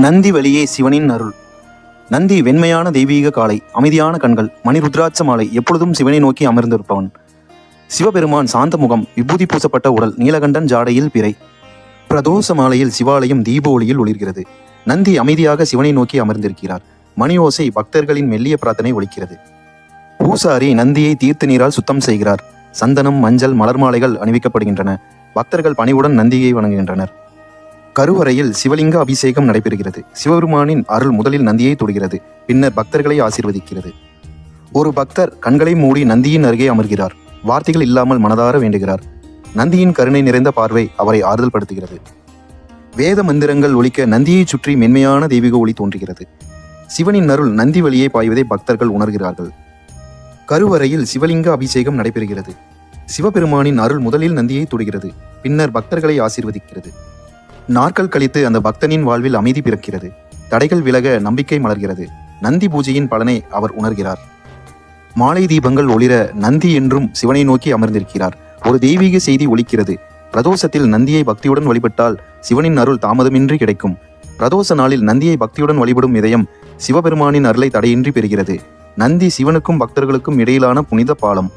நந்தி வழியே சிவனின் அருள். நந்தி வெண்மையான தெய்வீக காலை, அமைதியான கண்கள், மணி ருத்ராட்ச மாலை, எப்பொழுதும் சிவனை நோக்கி அமர்ந்திருப்பவன். சிவபெருமான் சாந்த முகம், விபூதி பூசப்பட்ட உடல், நீலகண்டன் ஜாடையில் பிறை. பிரதோஷ மாலையில் சிவாலயம் தீப ஒளியில் ஒளிர்கிறது. நந்தி அமைதியாக சிவனை நோக்கி அமர்ந்திருக்கிறார். மணி ஓசை பக்தர்களின் மெல்லிய பிரார்த்தனை ஒலிக்கிறது. பூசாரி நந்தியை தீர்த்த நீரால் சுத்தம் செய்கிறார். சந்தனம், மஞ்சள், மலர் மாலைகள் அணிவிக்கப்படுகின்றன. பக்தர்கள் பணிவுடன் நந்தியை வணங்குகின்றனர். கருவறையில் சிவலிங்க அபிஷேகம் நடைபெறுகிறது. சிவபெருமானின் அருள் முதலில் நந்தியை தொடுகிறது, பின்னர் பக்தர்களை ஆசீர்வதிக்கிறது. ஒரு பக்தர் கண்களை மூடி நந்தியின் அருகே அமர்கிறார். வார்த்தைகள் இல்லாமல் மனதார வேண்டுகிறார். நந்தியின் கருணை நிறைந்த பார்வை அவரை ஆறுதல் படுத்துகிறது. வேத மந்திரங்கள் ஒலிக்க நந்தியை சுற்றி மென்மையான தெய்வீக ஒளி தோன்றுகிறது. சிவனின் அருள் நந்தி வழியே பாய்வதை பக்தர்கள் உணர்கிறார்கள். கருவறையில் சிவலிங்க அபிஷேகம் நடைபெறுகிறது. சிவபெருமானின் அருள் முதலில் நந்தியை தொடுகிறது, பின்னர் பக்தர்களை ஆசீர்வதிக்கிறது. நாட்கள் கழித்து அந்த பக்தனின் வாழ்வில் அமைதி பிறக்கிறது. தடைகள் விலக நம்பிக்கை மலர்கிறது. நந்தி பூஜையின் பலனை அவர் உணர்கிறார். மாலை தீபங்கள் ஒளிர நந்தி என்றும் சிவனை நோக்கி அமர்ந்திருக்கிறார். ஒரு தெய்வீக செய்தி ஒலிக்கிறது. பிரதோஷத்தில் நந்தியை பக்தியுடன் வழிபட்டால் சிவனின் அருள் தாமதமின்றி கிடைக்கும். பிரதோஷ நாளில் நந்தியை பக்தியுடன் வழிபடும் இதயம் சிவபெருமானின் அருளை தடையின்றி பெறுகிறது. நந்தி சிவனுக்கும் பக்தர்களுக்கும் இடையிலான புனித பாலம்.